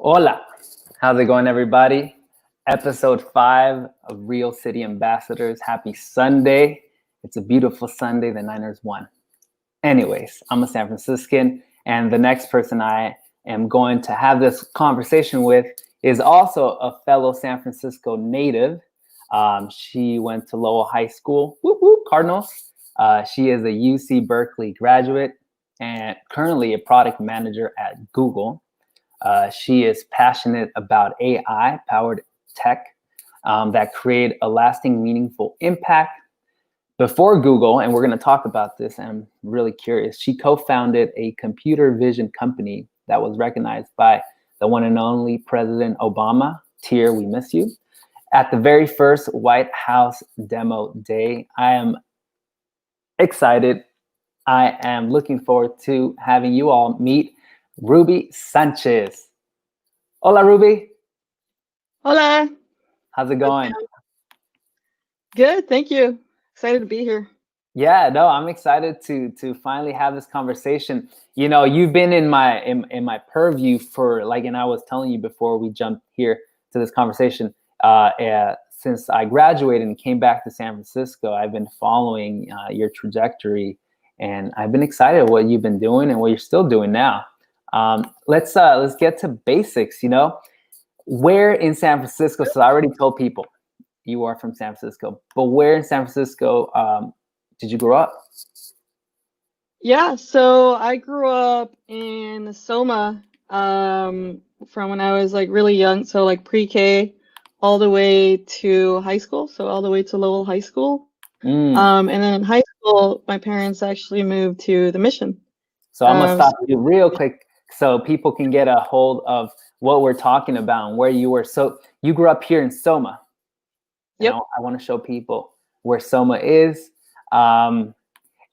Hola, how's it going, everybody? Episode 5 of Real City Ambassadors. Happy Sunday. It's a beautiful Sunday. The Niners won. Anyways, I'm a San Franciscan, and the next person I am going to have this conversation with is also a fellow San Francisco native. She went to Lowell High School, whoop, whoop, Cardinals. She is a UC Berkeley graduate and currently a product manager at Google. She is passionate about AI-powered tech that create a lasting, meaningful impact. Before Google, and we're going to talk about this, and I'm really curious, she co-founded a computer vision company that was recognized by the one and only President Obama. Tier, we miss you. At the very first White House demo day, I am excited. I am looking forward to having you all meet Rubi Sanchez. Hola, Rubi. Hola. How's it going? Good, thank you. Excited to be here. Yeah, no, I'm excited to finally have this conversation. You know, you've been in my purview for and I was telling you before we jumped here to this conversation, since I graduated and came back to San Francisco, I've been following your trajectory, and I've been excited what you've been doing and what you're still doing now. Let's get to basics. You know, where in San Francisco? So I already told people you are from San Francisco, but where in San Francisco did you grow up? Yeah, so I grew up in Soma from when I was really young, so pre-K all the way to high school, so all the way to Lowell High School. And then in high school, my parents actually moved to the Mission. So I'm gonna stop you real quick so people can get a hold of what we're talking about and where you were. So you grew up here in Soma. Yep. I want to show people where Soma is. And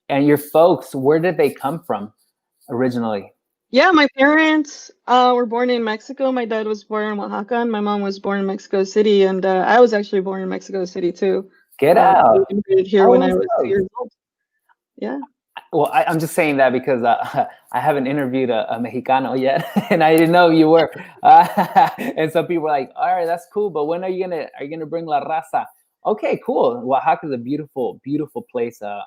your folks, where did they come from originally? Yeah, my parents were born in Mexico. My dad was born in Oaxaca, and my mom was born in Mexico City, and I was actually born in Mexico City too. Get out! I immigrated here when I was 2 years old. Yeah. Well, I'm just saying that because I haven't interviewed a Mexicano yet, and I didn't know you were. And some people were like, "All right, that's cool, but when are you gonna bring La Raza?" Okay, cool. Oaxaca is a beautiful, beautiful place. I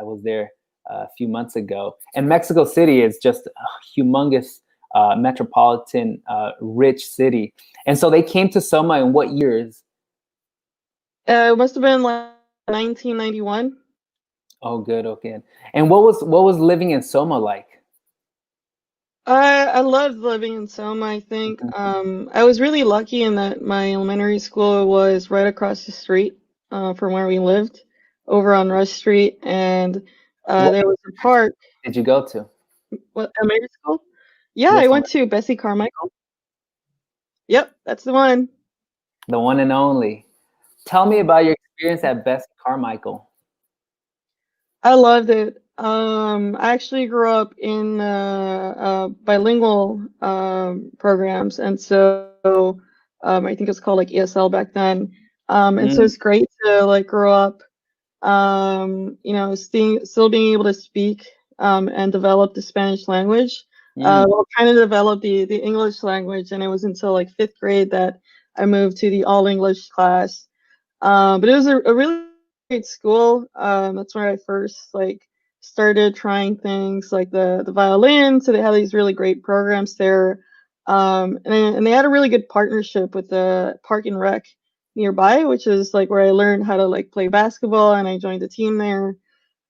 was there a few months ago, and Mexico City is just a humongous metropolitan, rich city. And so they came to Soma in what years? It must have been 1991. Oh, good. Okay. And what was living in Soma like? I loved living in Soma. I think I was really lucky in that my elementary school was right across the street from where we lived, over on Rush Street, and there was a park. Did you go to? What, elementary school? Yeah, I went to Bessie Carmichael. Yep, that's the one. The one and only. Tell me about your experience at Bessie Carmichael. I loved it. I actually grew up in bilingual programs, and so I think it's called ESL back then. And so it's great to grow up, still being able to speak and develop the Spanish language, while trying to develop the English language. And it was until 5th grade that I moved to the all English class. But it was a really great school. That's where I first started trying things like the violin. So they had these really great programs there, and they had a really good partnership with the Park and Rec nearby, which is where I learned how to play basketball, and I joined the team there.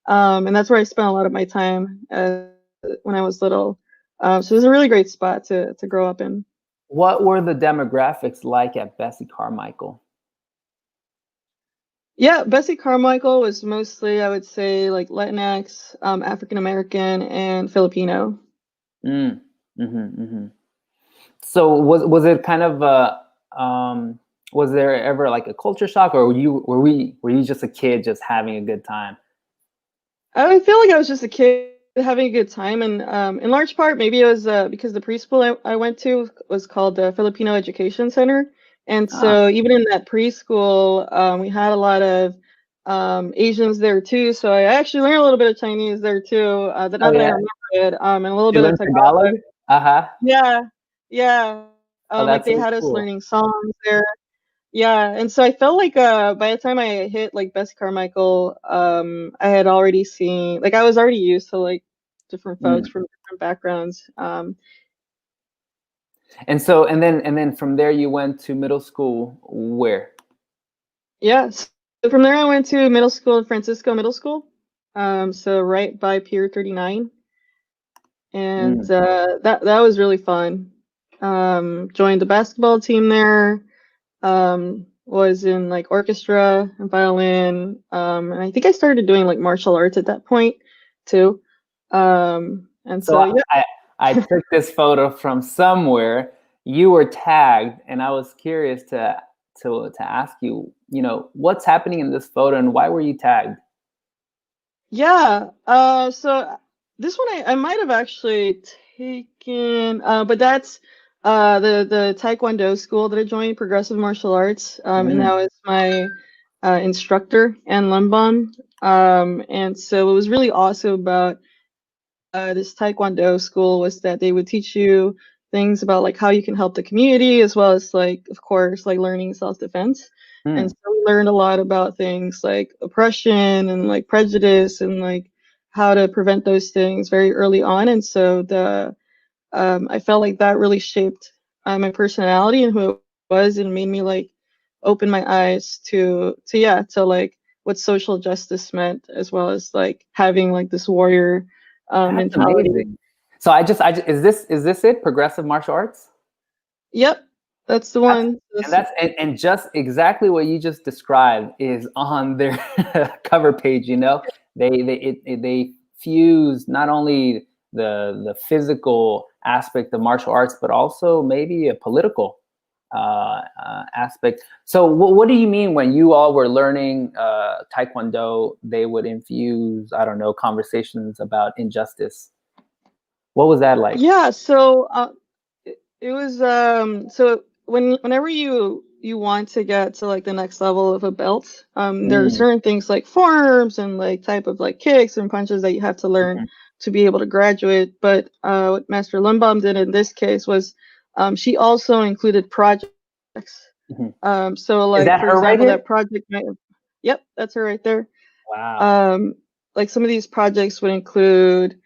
And that's where I spent a lot of my time when I was little. So it was a really great spot to grow up in. What were the demographics like at Bessie Carmichael? Yeah, Bessie Carmichael was mostly, I would say, Latinx, African American, and Filipino. So was it kind of was there ever a culture shock, or were you just a kid just having a good time? I feel like I was just a kid having a good time, and in large part maybe it was because the preschool I went to was called the Filipino Education Center. And so even in that preschool, we had a lot of Asians there too. So I actually learned a little bit of Chinese there too. That I remember it, and a little bit of Tagalog. Uh-huh. Yeah, Yeah. Oh, Like that's they so had us cool. learning songs there. Yeah, and so I felt like by the time I hit like Best Carmichael, I had already seen like I was already used to like different folks Mm. from different backgrounds. And so, and then from there you went to middle school where? Yeah, so from there I went to middle school in Francisco Middle School, so right by Pier 39, and Mm. that was really fun. Joined the basketball team there. Was in like orchestra and violin, and I think I started doing like martial arts at that point too. And So so yeah, I took this photo from somewhere. You were tagged, and I was curious to ask you, what's happening in this photo and why were you tagged? yeah. So this one I might have actually taken, but that's the Taekwondo school that I joined, Progressive Martial Arts, and Mm. that was my instructor, Ann Lumbum. And so it was really awesome about this Taekwondo school was that they would teach you things about like how you can help the community as well as like of course like learning self-defense. And Mm. so we learned a lot about things like oppression and like prejudice and like how to prevent those things very early on. And so the I felt like that really shaped my personality and who I was and made me like open my eyes to like what social justice meant as well as like having like this warrior That's mentality. amazing. So I just is this it? Progressive martial arts? Yep, that's the That's one. and that's and just exactly what you just described is on their cover page. They fuse not only the physical aspect of martial arts, but also maybe a political aspect. So what do you mean when you all were learning Taekwondo? They would infuse, I don't know, conversations about injustice. What was that like? Yeah, so it was so whenever you want to get to like the next level of a belt, there are Mm. certain things like forms and like type of like kicks and punches that you have to learn Mhm. to be able to graduate. But what Master Limbaum did in this case was she also included projects. Mhm. So Is like that for her right example, here? that project might have, yep, that's her right there. Wow. Um, like some of these projects would include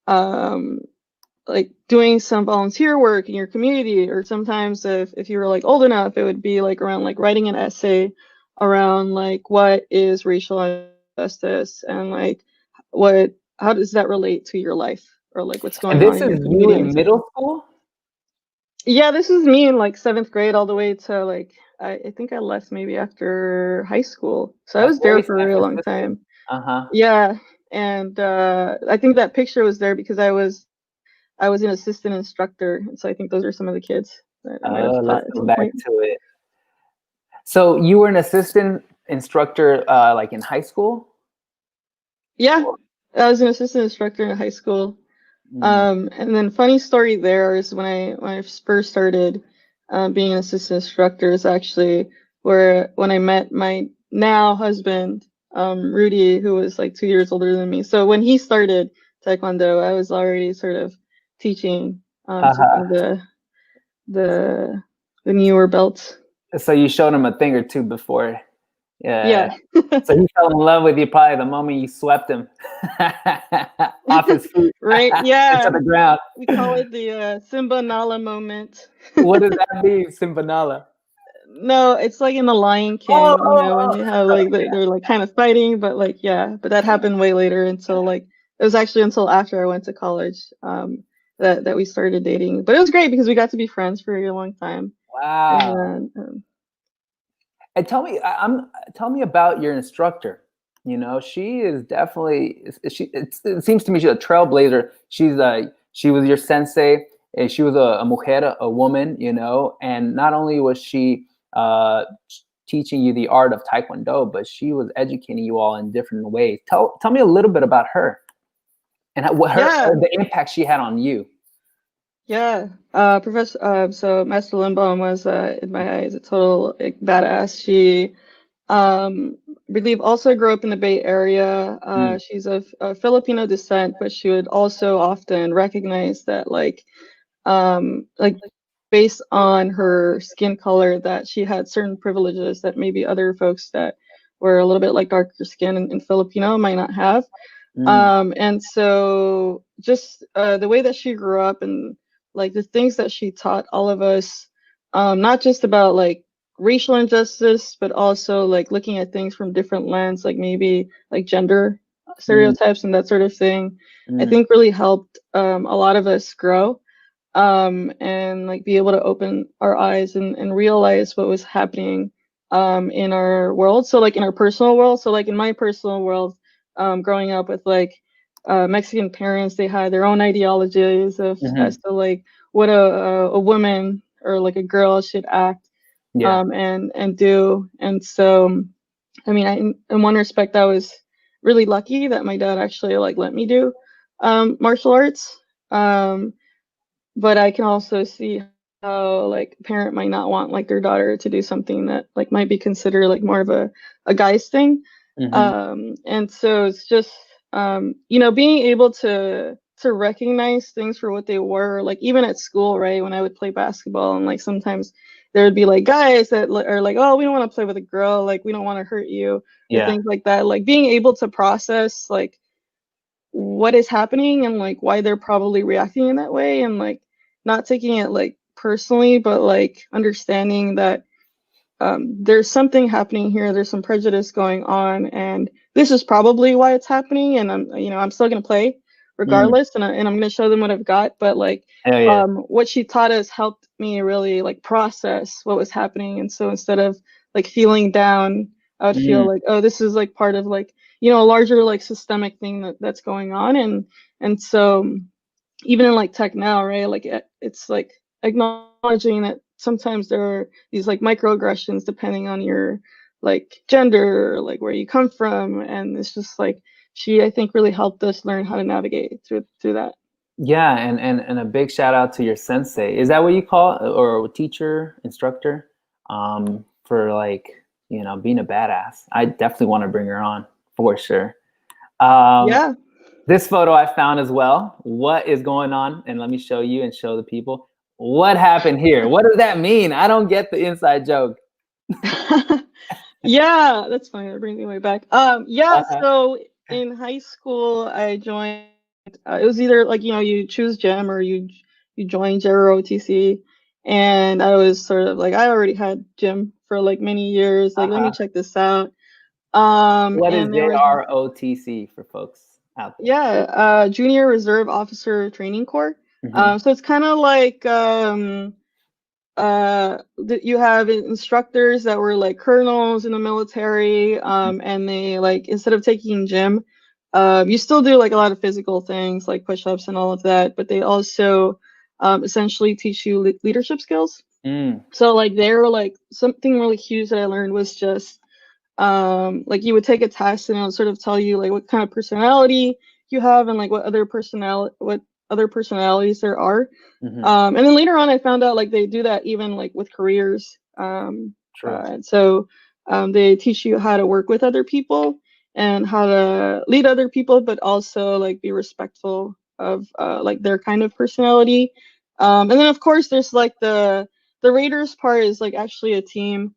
um like doing some volunteer work in your community, or sometimes if you were like old enough, it would be like around like writing an essay around like what is racial injustice and like what how does that relate to your life or like what's And going on this in your is you community. And in middle school? yeah, this is me in like seventh grade all the way to like I think I left maybe after high school, so I That's was there very for a San really long Francisco. time. Uh-huh. Yeah, and I think that picture was there because I was an assistant instructor, and so I think those are some of the kids that I might have Oh, let's taught at go some back point. to it. So you were an assistant instructor like in high school? Yeah, Or- I was an assistant instructor in high school. Mm. And then funny story there is when I first started being an assistant instructor is actually where when I met my now husband, Rudy, who was like 2 years older than me. So when he started Taekwondo, I was already sort of teaching some Uh-huh. of the newer belts. So you showed him a thing or two before. Yeah. Yeah. So he fell in love with you probably the moment you swept him off his feet Right? into Yeah. the ground. We call it the Simba Nala moment. What does that mean, Simbanala? No, it's like in The Lion Oh, King, oh, when oh. they have Oh, like they're like kind of fighting, but like yeah, but that happened way later until like it was actually until after I went to college that we started dating. But it was great because we got to be friends for a long time. wow. And And tell me about your instructor. She is definitely it seems to me she's a trailblazer. She was your sensei, and she was a mujer, a woman. And not only was she teaching you the art of Taekwondo, but she was educating you all in different ways. Tell me a little bit about her and what yeah, the impact she had on you. yeah. Professor so Master Limbaum was in my eyes a total like, badass. She believe also grew up in the Bay Area. Mm. She's of Filipino descent, but she would also often recognize that like based on her skin color that she had certain privileges that maybe other folks that were a little bit like darker skin and Filipino might not have. And so just the way that she grew up and like the things that she taught all of us, not just about like racial injustice, but also like looking at things from different lens, like maybe like gender stereotypes and that sort of thing, I think really helped a lot of us grow and like be able to open our eyes and realize what was happening in our world. So like in our personal world, so like in my personal world, growing up with like Mexican parents, they had their own ideologies of as to like what a woman or like a girl should act and do. And so, I mean, in one respect, I was really lucky that my dad actually like let me do martial arts. But I can also see how like a parent might not want like their daughter to do something that like might be considered like more of a guy's thing. And so it's just you know, being able to recognize things for what they were, like even at school, right? When I would play basketball and like sometimes there would be like guys that are like, oh, we don't want to play with a girl, like we don't want to hurt you, or things like that. Like being able to process like what is happening and like why they're probably reacting in that way, and like not taking it like personally, but like understanding that there's something happening here, there's some prejudice going on, and this is probably why it's happening, and I'm still gonna play regardless, and I'm gonna show them what I've got. But like what she taught us helped me really like process what was happening. And so instead of like feeling down, I would feel like, oh, this is like part of like, you know, a larger like systemic thing that's going on. And so even in like tech now, right, like it's like acknowledging that sometimes there are these like microaggressions depending on your like gender, like where you come from. And it's just like she, I think, really helped us learn how to navigate through that. Yeah, and a big shout out to your sensei. Is that what you call it? Or teacher, instructor? For like, you know, being a badass. I definitely want to bring her on for sure. Yeah. This photo I found as well. What is going on? And let me show you and show the people. What happened here? What does that mean? I don't get the inside joke. Yeah, that's funny. That brings me way back. So in high school, I joined. It was either like, you know, you choose gym or you join JROTC, and I was sort of like, I already had gym for like many years. Like, let me check this out. What is And there was JROTC for folks out there? Yeah, Junior Reserve Officer Training Corps. So it's kind of like you have instructors that were like colonels in the military, and they like, instead of taking gym, you still do like a lot of physical things like push-ups and all of that, but they also essentially teach you leadership skills. So like they're like, something really huge that I learned was just like you would take a test and it would sort of tell you like what kind of personality you have and like what other personalities there are. And then later on I found out like they do that even like with careers. And so they teach you how to work with other people and how to lead other people, but also like be respectful of like their kind of personality. And then of course there's like the Raiders part is like actually a team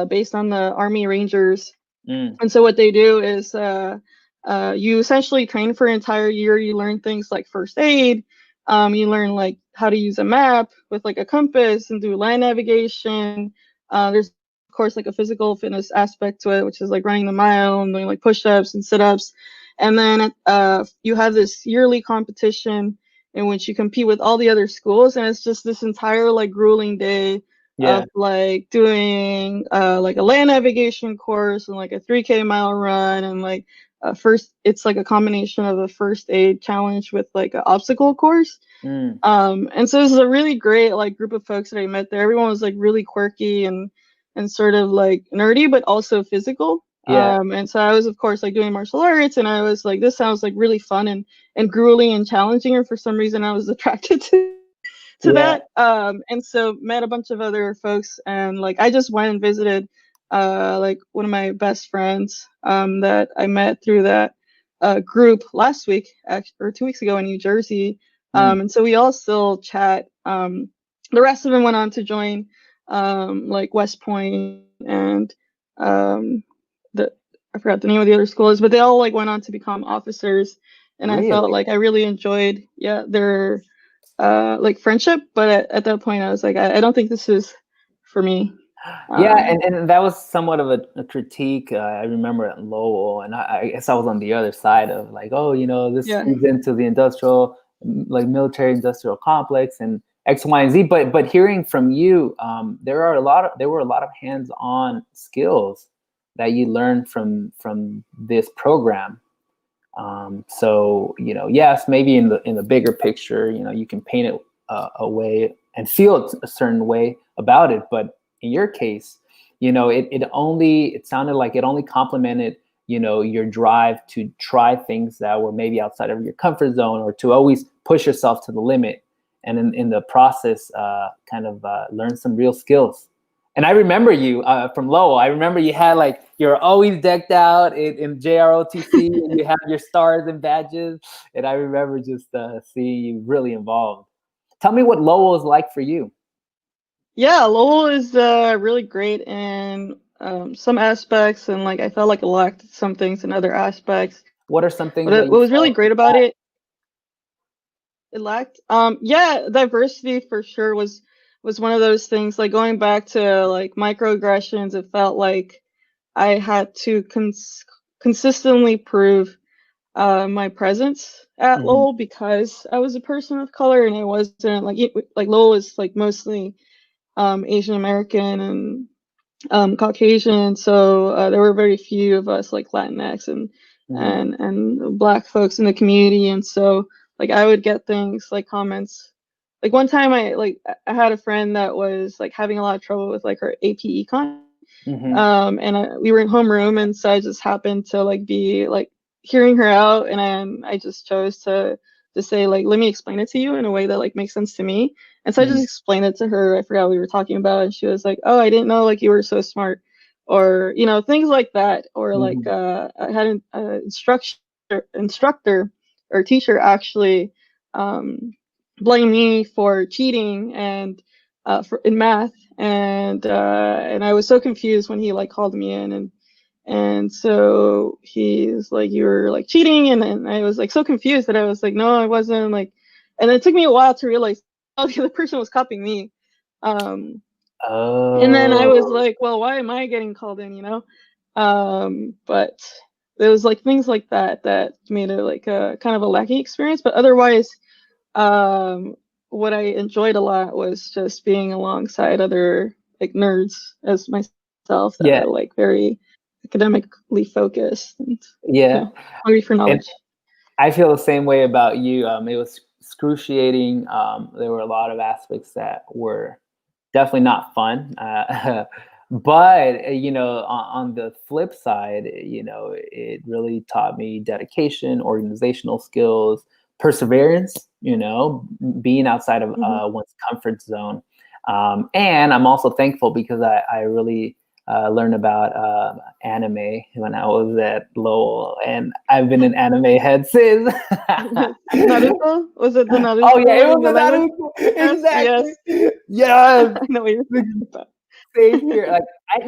based on the Army Rangers. And so what they do is you essentially train for an entire year. You learn things like first aid. You learn like how to use a map with like a compass and do land navigation. There's of course like a physical fitness aspect to it, which is like running the mile and doing like push-ups and sit-ups. And then you have this yearly competition in which you compete with all the other schools, and it's just this entire like grueling day of like doing like a land navigation course and like a 3K mile run, and like first it's like a combination of a first aid challenge with like an obstacle course. And so this is a really great like group of folks that I met there. Everyone was like really quirky and sort of like nerdy, but also physical. And so I was of course like doing martial arts, and I was like, this sounds like really fun and grueling and challenging, and for some reason I was attracted to that. And so met a bunch of other folks, and like I just went and visited like one of my best friends that I met through that group last week or 2 weeks ago in New Jersey. And so we all still chat. the rest of them went on to join like West Point and the I forgot the name of the other schools, but they all like went on to become officers. And I felt Really? like I really enjoyed, yeah, their like friendship. But at that point, I was like, I don't think this is for me. Yeah, Um, and that was somewhat of a critique. I remember at Lowell, and I guess I was on the other side of like, oh, this yeah, feeds into the industrial, like military industrial complex and X, Y, and Z. But hearing from you, there were a lot of hands-on skills that you learned from this program. So yes, maybe in the bigger picture, you can paint it a way and feel a certain way about it, but in your case, it sounded like it only complemented your drive to try things that were maybe outside of your comfort zone, or to always push yourself to the limit, and in the process kind of learn some real skills. And I remember you from Lowell. I remember you had like, you're always decked out in JROTC, and you have your stars and badges. And I remember just seeing you really involved. Tell me what Lowell is like for you. yeah. Lowell is really great in some aspects, and like I felt like it lacked some things in other aspects. What are some things But that what you was really felt? great about it lacked yeah, diversity for sure was one of those things. Like going back to like microaggressions, it felt like I had to consistently prove my presence at Mhm, Lowell because I was a person of color, and I wasn't like like Lowell is like mostly Asian American and Caucasian, so there were very few of us like Latinx and mhm, Black folks in the community, and so like I would get things like comments. Like one time, I had a friend that was like having a lot of trouble with like her AP Econ, mhm, and we were in homeroom, and so I just happened to like be like hearing her out, and I just chose to say like, let me explain it to you in a way that like makes sense to me. And so I just mhm, explained it to her. I forgot what we were talking about, and she was like, oh, I didn't know like you were so smart, or things like that. Or like mhm, I had an instructor or teacher actually blame me for cheating and in math, and I was so confused when he like called me in, and so he's like, you were like cheating, and I was like so confused that I was like, no, I wasn't, like, and it took me a while to realize, oh, the other person was copying me. um and then I was Oh. like, well, why am I getting called in, but there was like things like that made it like a kind of a lacking experience. But otherwise, um, what I enjoyed a lot was just being alongside other like nerds as myself that Yeah, are like very academically focused and yeah. hungry for And knowledge. I feel the same way about you. It was excruciating. There were a lot of aspects that were definitely not fun. But on the flip side, it really taught me dedication, organizational skills, perseverance. Being outside of Hmm. one's comfort zone. And I'm also thankful because I really learned about anime when I was at Lowell, and I've been an anime head since. Naruto? Was it the Oh yeah, it Naruto in was the a language? Naruto. Yes, Exactly. yes. Yes. I know what you're talking about. Same here. Like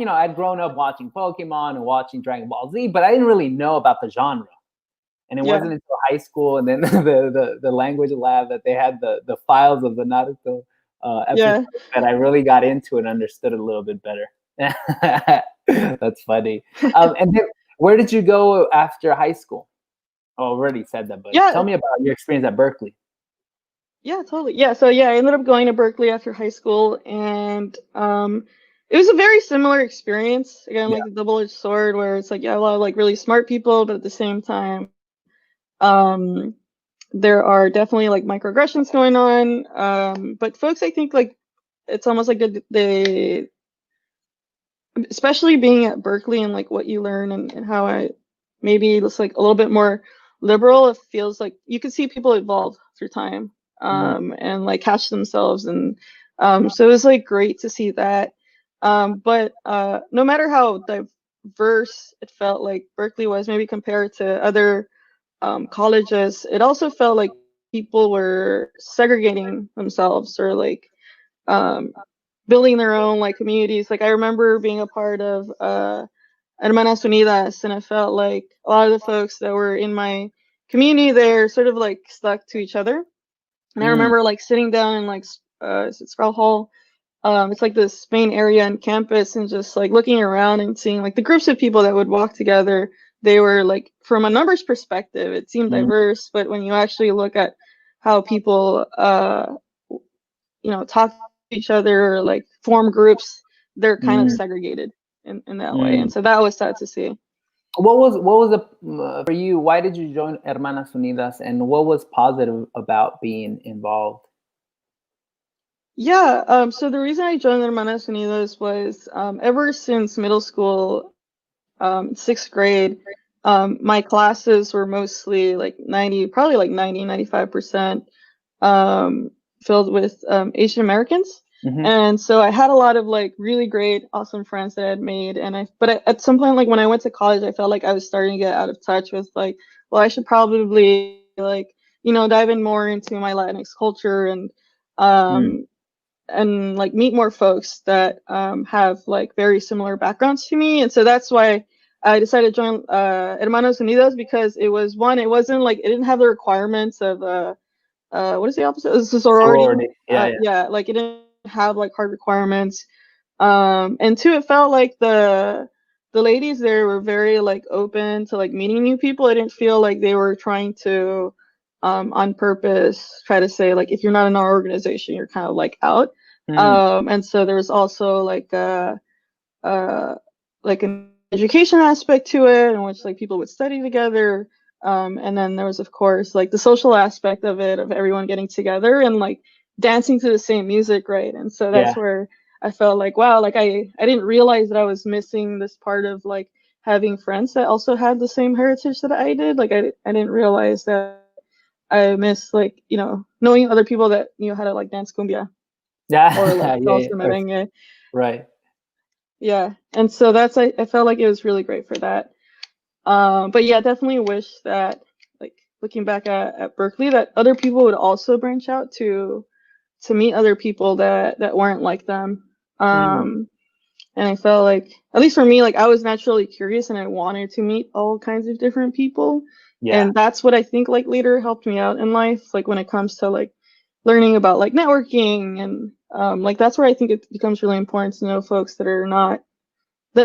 I'd grown up watching Pokemon and watching Dragon Ball Z, but I didn't really know about the genre. And it Yeah, wasn't until high school, and then the language lab, that they had the files of the Naruto episodes, yeah. that I really got into and understood it a little bit better. That's funny. And then, where did you go after high school? Oh, I already said that, but tell Yeah, me about your experience at Berkeley. yeah, totally. Yeah, so yeah, I ended up going to Berkeley after high school, and it was a very similar experience. Again, Yeah. like the double-edged sword, where it's like, yeah, a lot of like really smart people, but at the same time, um, there are definitely like microaggressions going on. But folks, I think like it's almost like they especially being at Berkeley and like what you learn, and how I maybe it's like a little bit more liberal. It feels like you can see people evolve through time, Mm, and like catch themselves, and so it was like great to see that. But no matter how diverse it felt like Berkeley was, maybe compared to other colleges, it also felt like people were segregating themselves, or like building their own like communities. Like I remember being a part of Hermanas Unidas, and I felt like a lot of the folks that were in my community there sort of like stuck to each other. And I remember like sitting down in like Sproul Hall. It's like this main area on campus, and just like looking around and seeing like the groups of people that would walk together. They were like, from a numbers perspective, it seemed diverse, but when you actually look at how people, talk to each other, or like form groups, they're kind of segregated in that way. And so that was sad to see. What was it for you? Why did you join Hermanas Unidas, and what was positive about being involved? Yeah, so the reason I joined Hermanas Unidas was ever since middle school, 6th grade, my classes were mostly like 95% filled with Asian Americans. And so I had a lot of like really great, awesome friends that I had made. But at some point, like when I went to college, I felt like I was starting to get out of touch with like, well, I should probably like, dive in more into my Latinx culture and like meet more folks that have like very similar backgrounds to me. And so that's why I decided to join Hermanos Unidos, because it wasn't like, it didn't have the requirements of what is the opposite? It's a sorority. Yeah, like it didn't have like hard requirements. And two, it felt like the ladies there were very like open to like meeting new people. I didn't feel like they were trying to on purpose try to say like, if you're not in our organization, you're kind of like out. And so there's also like like an education aspect to it, in which like people would study together. And then there was, of course, like the social aspect of it, of everyone getting together and like dancing to the same music, right? And so that's where I felt like, wow, like I didn't realize that I was missing this part of like having friends that also had the same heritage that I did. Like I didn't realize that I missed like, knowing other people that knew how to like dance cumbia. Or like merengue. Right. Yeah. And so I felt like it was really great for that. But yeah, definitely wish that, like looking back at Berkeley, that other people would also branch out to meet other people that weren't like them. And I felt like, at least for me, like I was naturally curious and I wanted to meet all kinds of different people. And that's what I think like later helped me out in life, like when it comes to like learning about like networking and like that's where I think it becomes really important to know folks that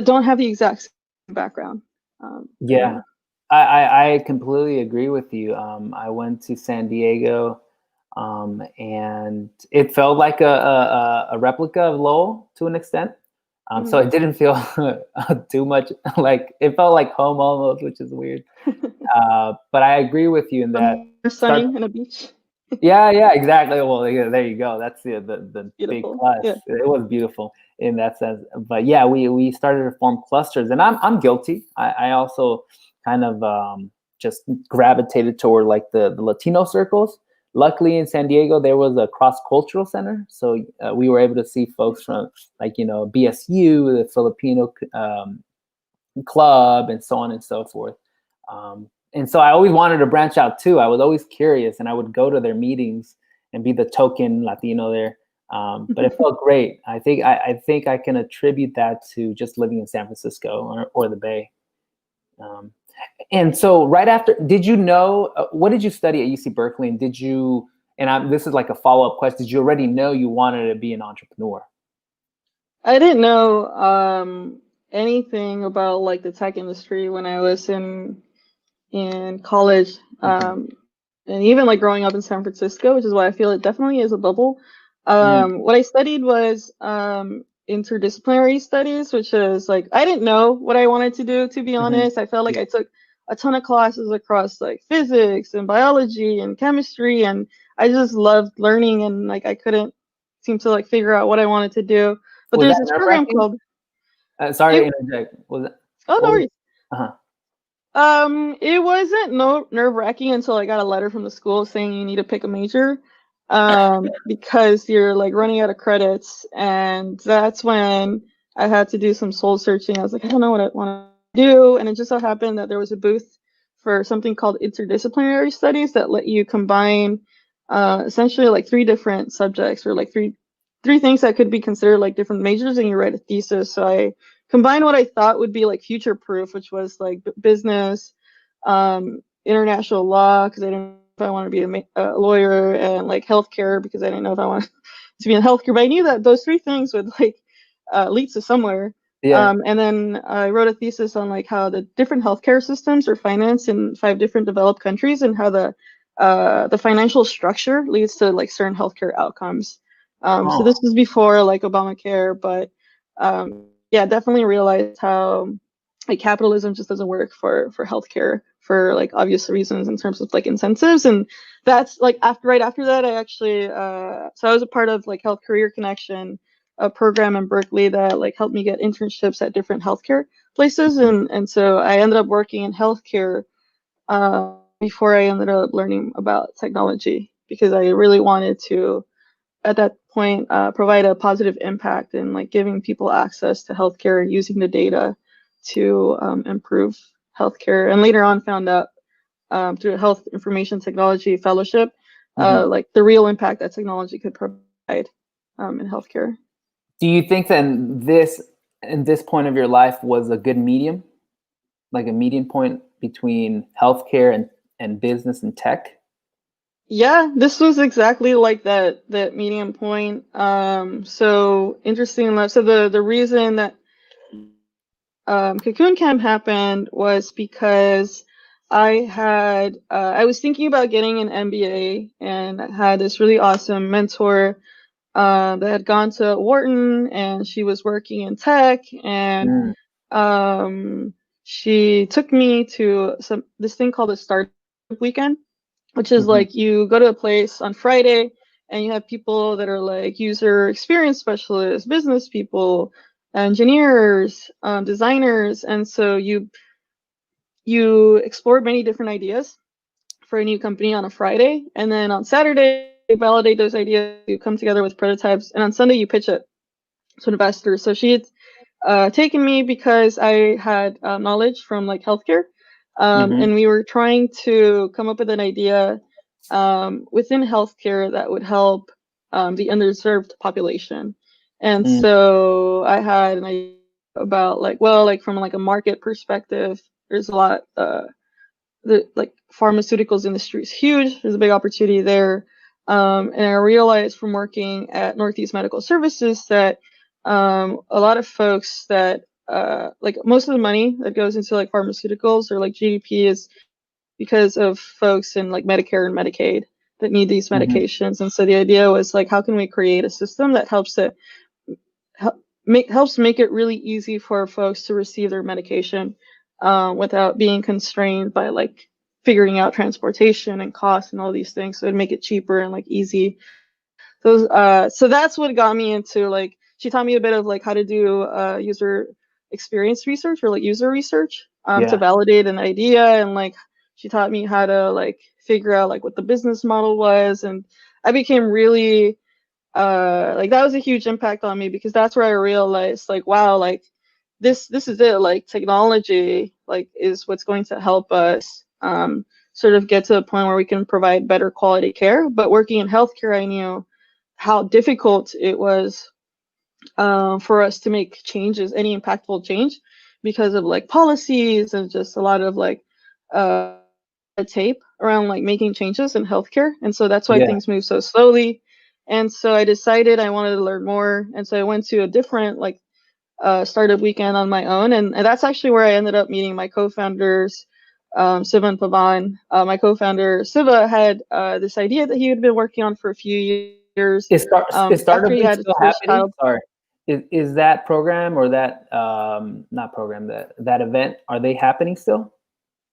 don't have the exact same background. I completely agree with you. I went to San Diego, and it felt like a replica of Lowell to an extent. So it didn't feel too much like, it felt like home almost, which is weird. But I agree with you in that. Sunny and a beach. Yeah, exactly. Well, there you go. That's the big plus. Yeah. It was beautiful in that sense. But yeah, we started to form clusters, and I'm guilty. I also kind of just gravitated toward like the Latino circles. Luckily in San Diego, there was a cross-cultural center. So we were able to see folks from like, BSU, the Filipino club, and so on and so forth. And so I always wanted to branch out too. I was always curious, and I would go to their meetings and be the token Latino there. But it felt great. I think I can attribute that to just living in San Francisco or the Bay. And so right after, did you know, what did you study at UC Berkeley? And did you, this is like a follow-up question, did you already know you wanted to be an entrepreneur? I didn't know anything about like the tech industry when I was in college. And even like growing up in San Francisco, which is why I feel it definitely is a bubble. What I studied was interdisciplinary studies, which is like, I didn't know what I wanted to do, to be honest. I felt like I took a ton of classes across like physics and biology and chemistry, and I just loved learning, and like I couldn't seem to like figure out what I wanted to do. But there's this program called sorry to interject. Was it? Oh, no worries. It wasn't nerve-wracking until I got a letter from the school saying you need to pick a major because you're like running out of credits. And that's when I had to do some soul searching. I was like, I don't know what I want to do. And it just so happened that there was a booth for something called interdisciplinary studies that let you combine essentially like 3 different subjects, or like 3 three things that could be considered like different majors, and you write a thesis. So I combined what I thought would be like future proof, which was like business, international law, because I didn't know if I want to be a lawyer, and like healthcare, because I didn't know if I wanted to be in healthcare. But I knew that those three things would like lead to somewhere. Yeah. And then I wrote a thesis on like how the different healthcare systems are financed in 5 different developed countries, and how the financial structure leads to like certain healthcare outcomes. So this was before like Obamacare, but yeah, definitely realized how like capitalism just doesn't work for healthcare for like obvious reasons in terms of like incentives. And that's like right after that, I actually so I was a part of like Health Career Connection, a program in Berkeley that like helped me get internships at different healthcare places, and so I ended up working in healthcare before I ended up learning about technology, because I really wanted to at that point provide a positive impact in like giving people access to healthcare using the data to improve healthcare. And later on found out through a health information technology fellowship like the real impact that technology could provide in healthcare. Do you think then this in this point of your life was a good medium, like a median point between healthcare and business and tech? Yeah, this was exactly like that medium point. So interesting enough, so the reason that Cocoon Cam happened was because I was thinking about getting an MBA, and I had this really awesome mentor that had gone to Wharton, and she was working in tech, and she took me to this thing called a startup weekend, which is like you go to a place on Friday and you have people that are like user experience specialists, business people, engineers, designers, and so you explore many different ideas for a new company on a Friday, and then on Saturday you validate those ideas, you come together with prototypes, and on Sunday you pitch it to investors. So she had taken me because I had knowledge from like healthcare, and we were trying to come up with an idea within healthcare that would help the underserved population. And so I had an idea about like, well, like from like a market perspective, there's a lot the like pharmaceuticals industry is huge. There's a big opportunity there. And I realized from working at Northeast Medical Services that a lot of folks that like most of the money that goes into like pharmaceuticals or like GDP is because of folks in like Medicare and Medicaid that need these medications. And so the idea was like, how can we create a system that helps make it really easy for folks to receive their medication without being constrained by like figuring out transportation and cost and all these things. So it'd make it cheaper and like easy. So that's what got me into like, she taught me a bit of like how to do user experience research or like user research to validate an idea, and like she taught me how to like figure out like what the business model was, and I became really like that was a huge impact on me, because that's where I realized like, wow, like this is it, like technology like is what's going to help us sort of get to a point where we can provide better quality care. But working in healthcare, I knew how difficult it was for us to make changes, any impactful change, because of like policies and just a lot of like tape around like making changes in healthcare. And so that's why things move so slowly. And so I decided I wanted to learn more. And so I went to a different like startup weekend on my own. And that's actually where I ended up meeting my co-founders, Siva and Pavan. My co-founder, Siva, had this idea that he had been working on for a few years. Is Startup after he Week had his still first happening? child. Sorry. Is that program or that not program, that event, are they happening still?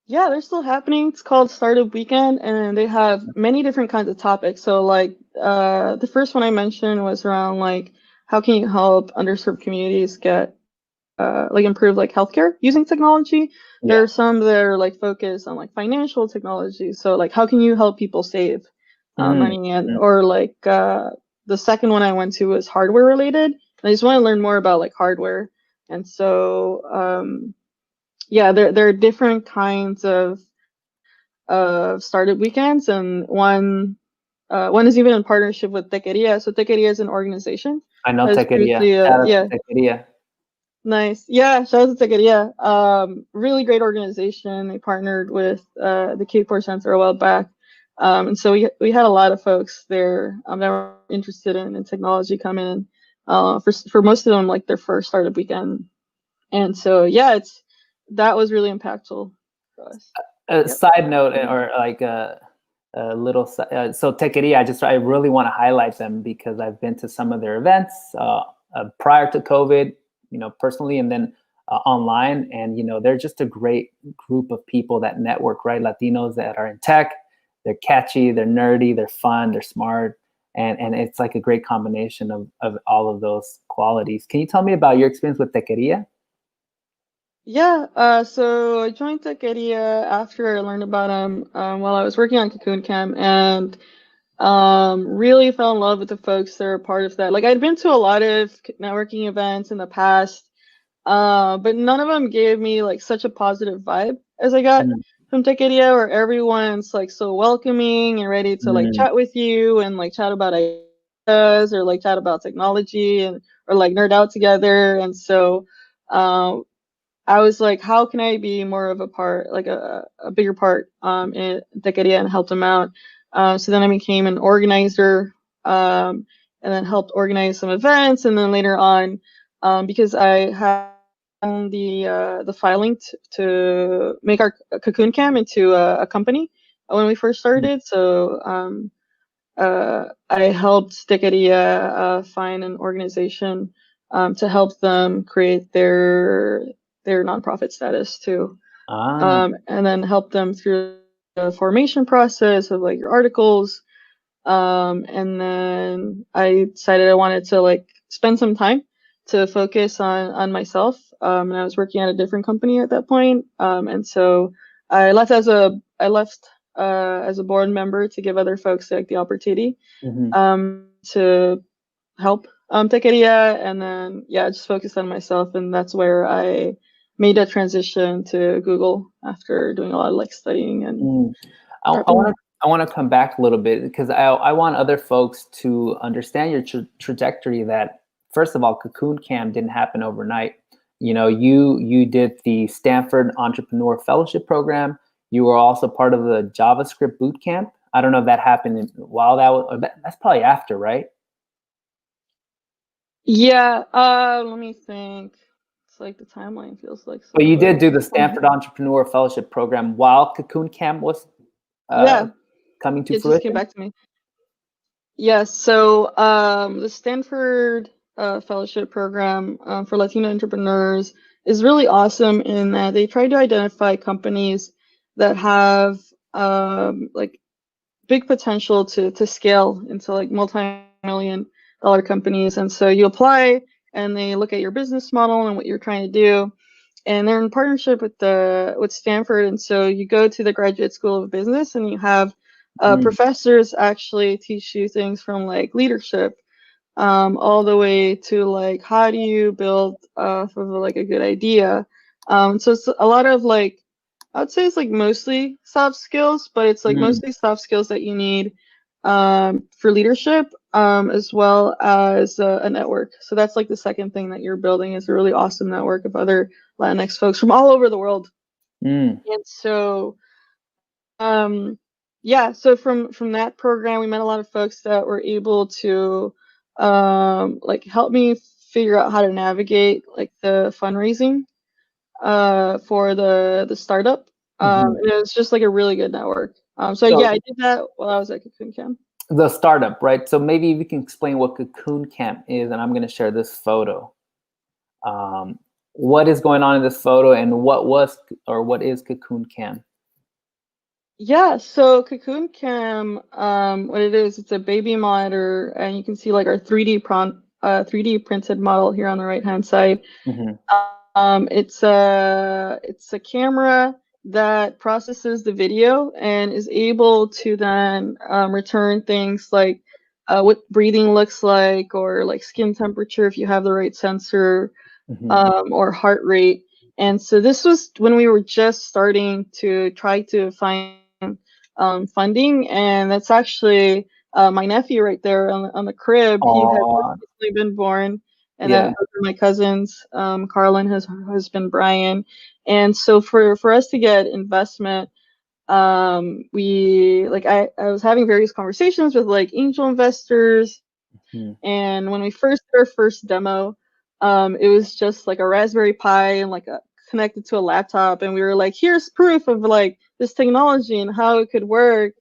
Yeah, they're still happening. It's called Startup Weekend, and they have many different kinds of topics. So like the first one I mentioned was around like how can you help underserved communities get like improve like healthcare using technology. There are some that are like focused on like financial technology. So like how can you help people save money, and or like the second one I went to was hardware related. I just want to learn more about like hardware. And so yeah, there are different kinds of startup weekends, and one one is even in partnership with Tequeria. So Tequeria is an organization. I know That's Tequeria. previously, Shout out yeah, to Tequeria. nice. Yeah, shout out to Tequeria. Really great organization. They partnered with the K4 Center a while back. And so we had a lot of folks there that were interested in technology come in. For most of them, like their first startup weekend. And so yeah, that was really impactful for us. A side note, or like a little, so Tequeria, I really want to highlight them because I've been to some of their events prior to COVID, personally, and then online. And, they're just a great group of people that network, right? Latinos that are in tech. They're catchy, they're nerdy, they're fun, they're smart. And it's like a great combination of all of those qualities. Can you tell me about your experience with Tequeria? Yeah, so I joined Tequeria after I learned about them while I was working on Cocoon Cam, and really fell in love with the folks that are part of that. Like I'd been to a lot of networking events in the past, but none of them gave me like such a positive vibe as I got from Tequeria, where everyone's like so welcoming and ready to like chat with you and like chat about ideas or like chat about technology or like nerd out together. And so I was like, how can I be more of a part, like a bigger part in Tequeria and help them out? So then I became an organizer and then helped organize some events. And then later on, because I had the filing to make our Cocoon Cam into a company when we first started. So I helped Tequeria find an organization to help them create their nonprofit status too, and then help them through the formation process of like your articles. And then I decided I wanted to like spend some time to focus on myself. And I was working at a different company at that point. And so I left as a board member to give other folks like the opportunity to help Tequeria, and then just focus on myself. And that's where I made that transition to Google after doing a lot of like studying and I want to come back a little bit because I want other folks to understand your trajectory. That first of all, Cocoon Cam didn't happen overnight. You did the Stanford Entrepreneur Fellowship Program. You were also part of the JavaScript Boot Camp. I don't know if that happened while that's probably after, right? Yeah. Let me think. It's like the timeline feels like. But you did do the Stanford Entrepreneur Fellowship Program while Cocoon Cam was coming to fruition? Just came back to me. Yes. So the Stanford Fellowship Program for Latino entrepreneurs is really awesome in that they try to identify companies that have like big potential to scale into like multi-million-dollar companies. And so you apply and they look at your business model and what you're trying to do. And they're in partnership with Stanford. And so you go to the Graduate School of Business and you have professors actually teach you things from like leadership all the way to like how do you build off of like a good idea. So it's a lot of like, I would say it's like mostly soft skills, but it's like mostly soft skills that you need for leadership as well as a network. So that's like the second thing that you're building is a really awesome network of other Latinx folks from all over the world. And so so from that program, we met a lot of folks that were able to like help me figure out how to navigate like the fundraising for the startup. It was just like a really good network. So yeah, I did that while I was at Cocoon Cam. The startup, right? So maybe we can explain what Cocoon Cam is, and I'm going to share this photo. What is going on in this photo, and what is Cocoon Cam? Yeah, so Cocoon Cam, what it is, it's a baby monitor, and you can see like our 3D printed model here on the right hand side. It's a camera that processes the video and is able to then return things like what breathing looks like, or like skin temperature if you have the right sensor, or heart rate. And so this was when we were just starting to try to find funding, and that's actually my nephew right there on the crib. He had Oh, recently been born, and then yeah. those are my cousins, Carla and his husband Brian. And so for us to get investment, we like I was having various conversations with like angel investors, Mhm. and when we first did our first demo, it was just like a Raspberry Pi and like connected to a laptop, and we were like, here's proof of like this technology and how it could work.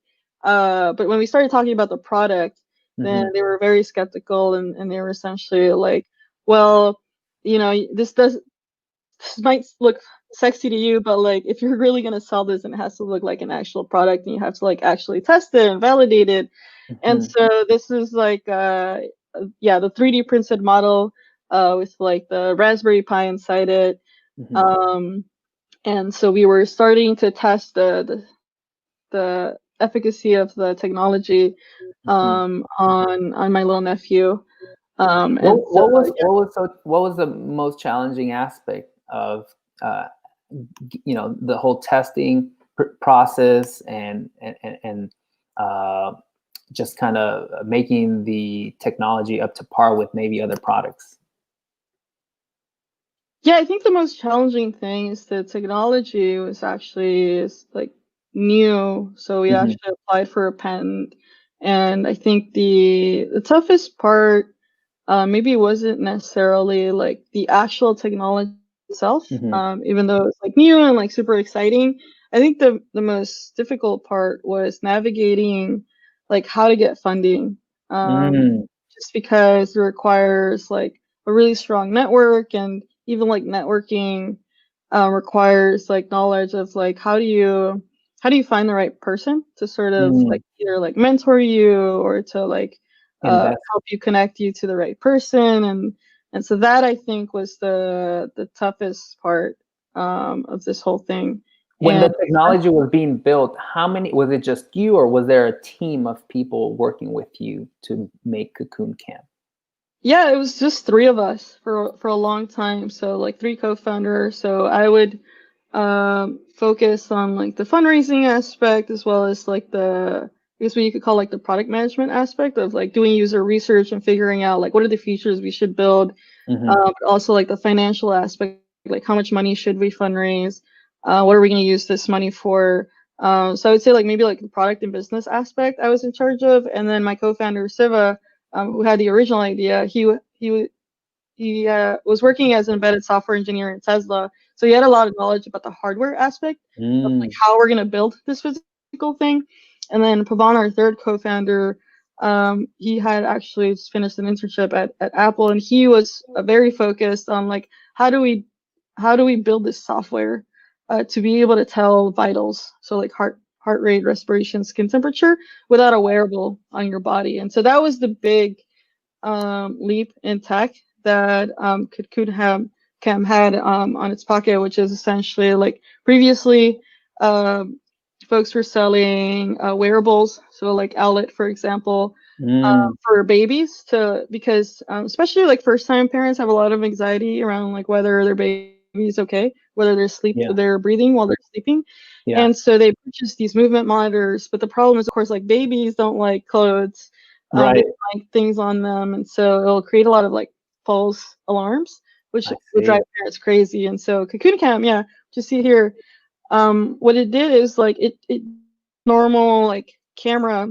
But when we started talking about the product, then Mhm. they were very skeptical, and they were essentially like, well, this might look sexy to you, but like if you're really gonna sell this, it has to look like an actual product, and you have to like actually test it and validate it. And Mhm. so this is like yeah, the 3D printed model with like the Raspberry Pi inside it. Mhm. Um, and so we were starting to test the efficacy of the technology Mhm. on my little nephew. What And so what was what was so what was the most challenging aspect of uh, the whole testing process and just kind of making the technology up to par with maybe other products? yeah, I think the most challenging thing is the technology was actually is like new, so we Mhm. actually applied for a patent. And I think the toughest part maybe it wasn't necessarily like the actual technology itself, Mhm. even though it's like new and like super exciting. I think the most difficult part was navigating like how to get funding, Mm. just because it requires like a really strong network, and even like networking requires like knowledge of like how do you find the right person to sort of Mm. like either like mentor you or to like Invest. help you connect you to the right person. And so that I think was the toughest part of this whole thing. When the And technology was being built, how many was it just you, or was there a team of people working with you to make Cocoon Cam? yeah, it was just three of us for a long time. So like three co-founders. So I would focus on like the fundraising aspect, as well as like I guess what you could call like the product management aspect of like doing user research and figuring out like what are the features we should build. Mhm. But also like the financial aspect, like how much money should we fundraise? What are we going to use this money for? So I would say like maybe like the product and business aspect I was in charge of, and then my co-founder Siva, who had the original idea, he was working as an embedded software engineer in Tesla, so he had a lot of knowledge about the hardware aspect of like Mm. how we're going to build this physical thing. And then Pavan, our third co-founder, he had actually just finished an internship at Apple, and he was very focused on like how do we build this software to be able to tell vitals, so like heart rate, respiration, skin temperature, without a wearable on your body. And so that was the big leap in tech that Cocoon Cam had on its pocket, which is essentially like previously um, folks were selling wearables, so like Owlet, for example, Mm. for babies because especially like first time parents have a lot of anxiety around like whether their baby's okay, whether Yeah. they're breathing while they're sleeping. Yeah. And so they purchase these movement monitors, but the problem is of course like babies don't like clothes. They Right. don't like things on them, and so it'll create a lot of like false alarms, which I would see. drive parents crazy. And so Cocoon Cam, yeah, just see here, what it did is like it normal like camera.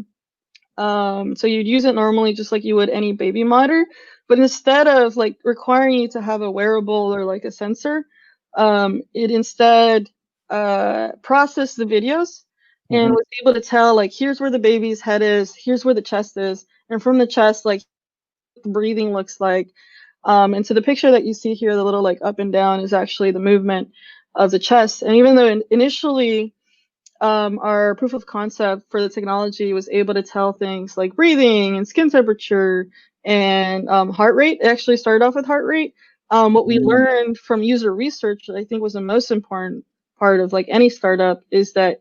So you'd use it normally just like you would any baby monitor, but instead of like requiring you to have a wearable or like a sensor, it instead processed the videos and Mhm. was able to tell like here's where the baby's head is, here's where the chest is, and from the chest like the breathing looks like. And so the picture that you see here, the little like up and down, is actually the movement of the chest. And even though initially our proof of concept for the technology was able to tell things like breathing and skin temperature and heart rate. It actually started off with heart rate. What we Mm. learned from user research, that I think was the most important part of like any startup, is that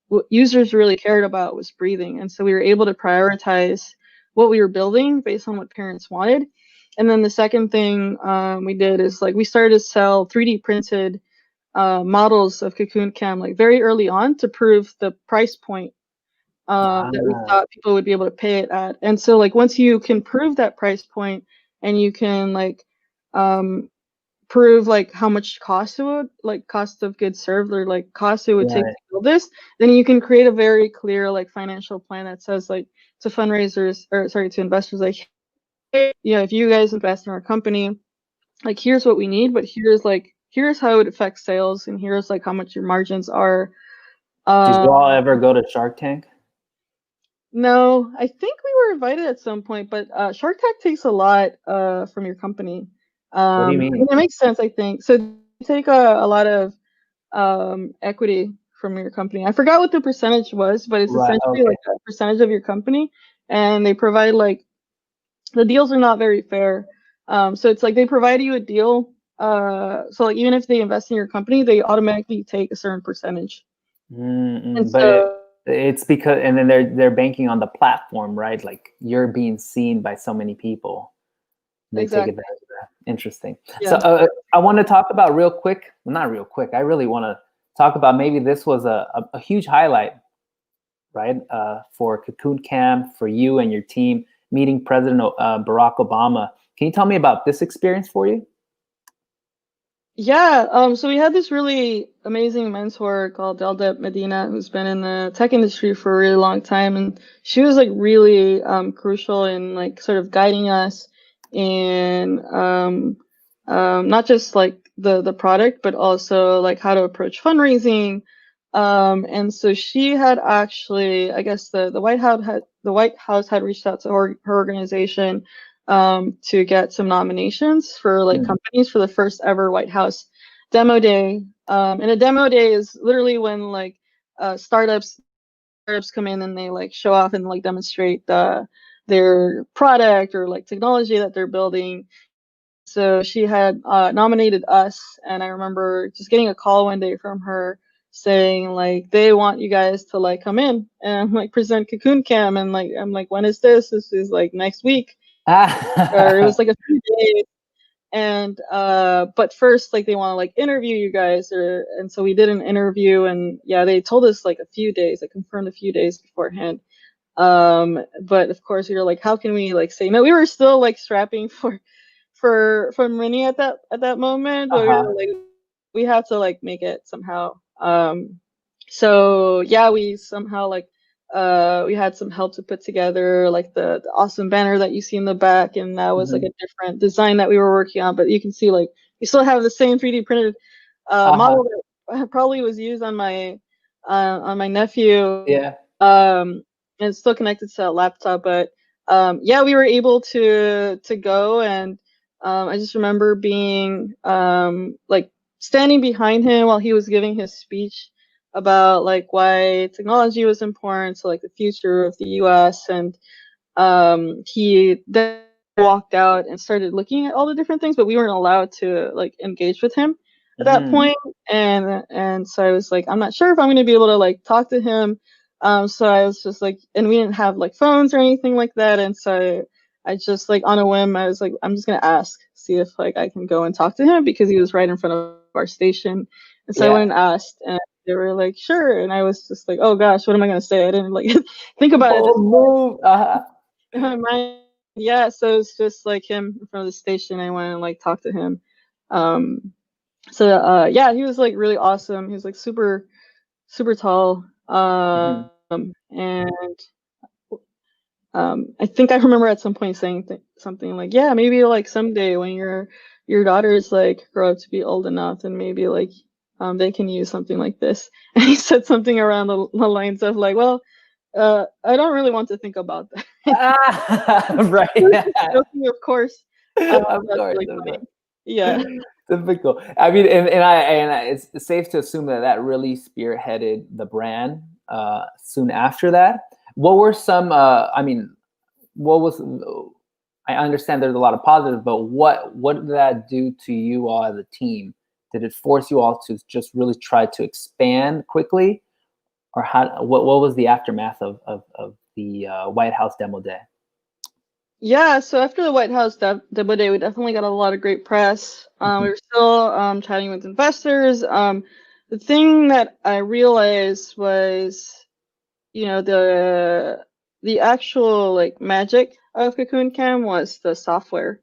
what users really cared about was breathing. And so we were able to prioritize what we were building based on what parents wanted. And then the second thing we did is like we started to sell 3D printed models of Cocoon Cam like very early on to prove the price point that we thought people would be able to pay it at. And so like once you can prove that price point and you can like prove like how much cost it would, like cost of goods served, or like cost it would take to build this, then you can create a very clear like financial plan that says like to fundraisers, or sorry, to investors, like, hey, you know, if you guys invest in our company, like here's what we need, but here's how it affects sales, and here's like how much your margins are. Did you all ever go to Shark Tank? No, I think we were invited at some point, but Shark Tank takes a lot from your company. What do you I mean? mean, it makes sense, I think. So you take a lot of equity from your company. I forgot what the percentage was, but it's essentially like a percentage of your company, and they provide like, the deals are not very fair. So it's like they provide you a deal. So like even if they invest in your company, they automatically take a certain percentage. And But so it's because, and then they're banking on the platform, right? Like you're being seen by so many people. They take advantage of that. Interesting. Yeah. So I want to talk about real quick, well, not real quick. I really want to talk about, maybe this was a huge highlight, right? For Cocoon Cam, for you and your team, meeting President Barack Obama. Can you tell me about this experience for you? Yeah, so we had this really amazing mentor called Delda Medina, who's been in the tech industry for a really long time, and she was like really crucial in like sort of guiding us in not just like the product, but also like how to approach fundraising. And so she had actually, I guess the White House had reached out to her organization to get some nominations for like companies for the first ever White House demo day. And a demo day is literally when like startups come in and they like show off and like demonstrate their product or like technology that they're building. So she had nominated us, and I remember just getting a call one day from her saying like they want you guys to like come in and like present Cocoon Cam, and like I'm like, when is this? This is like next week. Or it was like a few days, and but first like they want to like interview you guys, and so we did an interview, and yeah, they told us like a few days, they confirmed a few days beforehand. But of course we were like, how can we like say no? We were still like strapping for money at that moment, but we were like, we have to like make it somehow. So yeah, we somehow like we had some help to put together like the awesome banner that you see in the back, and that was like a different design that we were working on, but you can see like we still have the same 3D printed model that probably was used on my nephew. Yeah. And it's still connected to that laptop, but yeah, we were able to go, and I just remember being like standing behind him while he was giving his speech about like why technology was important to like the future of the US. And he then walked out and started looking at all the different things, but we weren't allowed to like engage with him at that point. And so I was like, I'm not sure if I'm going to be able to like talk to him. So I was just like, and we didn't have like phones or anything like that, and so I just like on a whim, I was like, I'm just gonna ask, see if like I can go and talk to him, because he was right in front of our station. And so I went and asked, and they were like, sure. And I was just like, oh gosh, what am I gonna say? I didn't like think about it. In my mind. Yeah, so it's just like him in front of the station. I went and like talked to him. So yeah, he was like really awesome. He was like super tall. And I think I remember at some point saying something like, yeah, maybe like someday when your daughters like grow up to be old enough, and maybe like they can use something like this. And he said something around the lines of like, well, I don't really want to think about that. Right. Joking, of course. Of That's course. really funny. Yeah. Typical. I mean, and it's safe to assume that really spearheaded the brand soon after that. What were some, I mean, what was, I understand there's a lot of positives, but what did that do to you all as a team? Did it force you all to just really try to expand quickly? Or what was the aftermath of the White House demo day? Yeah, so after the White House demo day, we definitely got a lot of great press. We were still chatting with investors. The thing that I realized was you know, the actual like magic of Cocoon Cam was the software.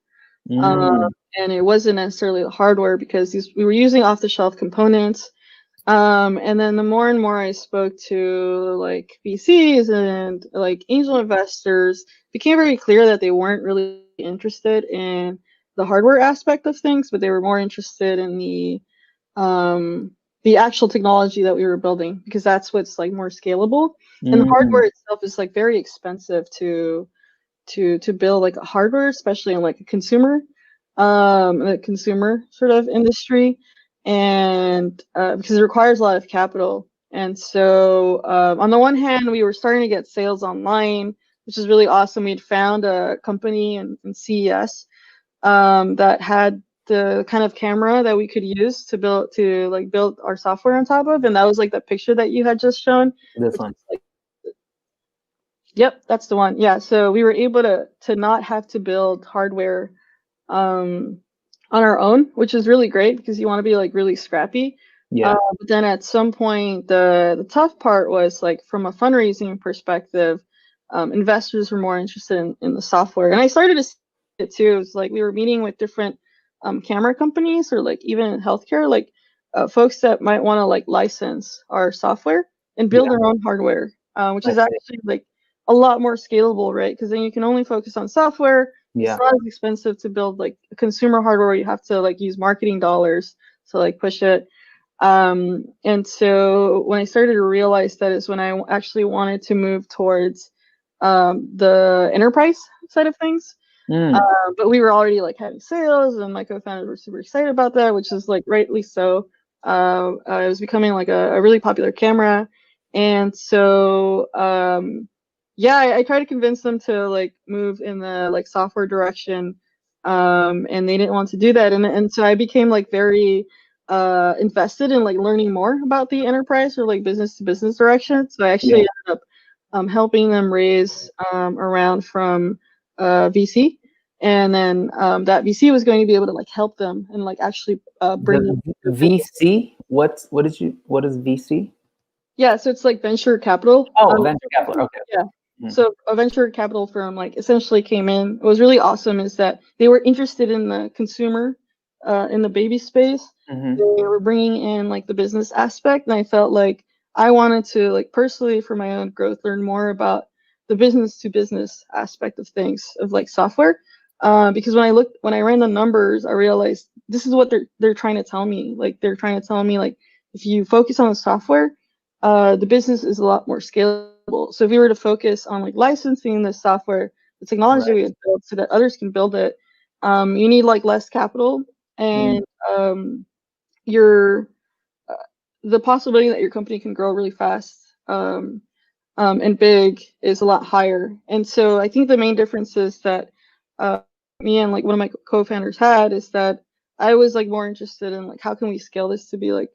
Mm. And it wasn't necessarily the hardware because we were using off-the-shelf components. And then the more and more I spoke to like VCs and like angel investors, it became very clear that they weren't really interested in the hardware aspect of things, but they were more interested in the actual technology that we were building, because that's what's like more scalable. And the hardware itself is like very expensive to build like a hardware, especially in like a consumer sort of industry, and because it requires a lot of capital. And so on the one hand, we were starting to get sales online, which is really awesome. We'd found a company in CES that had the kind of camera that we could use to build our software on top of, and that was like the picture that you had just shown. This one. Like, yep, that's the one. Yeah, so we were able to not have to build hardware on our own, which is really great because you want to be like really scrappy. Yeah. But then at some point, the tough part was like from a fundraising perspective, investors were more interested in the software, and I started to see it too. It was like we were meeting with different camera companies, or like even in healthcare, like folks that might want to like license our software and build their own hardware, which is actually like a lot more scalable, right? Because then you can only focus on software. Yeah. It's not as expensive to build like a consumer hardware where you have to like use marketing dollars to like push it. And so when I started to realize that is when I actually wanted to move towards the enterprise side of things. But we were already like having sales, and my co-founders were super excited about that, which is like rightly so. It was becoming like a really popular camera, and so yeah, I tried to convince them to like move in the like software direction, and they didn't want to do that, and so I became like very invested in like learning more about the enterprise or like business to business direction. So I actually ended up helping them raise around from VC. And then that VC was going to be able to like help them and like actually bring the VC. What is VC? Yeah, so it's like venture capital. Oh, venture capital. Okay. Yeah. So a venture capital firm like essentially came in. What was really awesome is that they were interested in the consumer, in the baby space. They were bringing in like the business aspect, and I felt like I wanted to like personally for my own growth learn more about the business to business aspect of things of like software. Because when I ran the numbers, I realized this is what they're trying to tell me. Like they're trying to tell me like if you focus on the software, the business is a lot more scalable. So if we were to focus on like licensing the software, the technology we had built so that others can build it, you need like less capital, and the possibility that your company can grow really fast and big is a lot higher. And so I think the main difference is that me and like one of my co-founders had is that I was like more interested in like how can we scale this to be like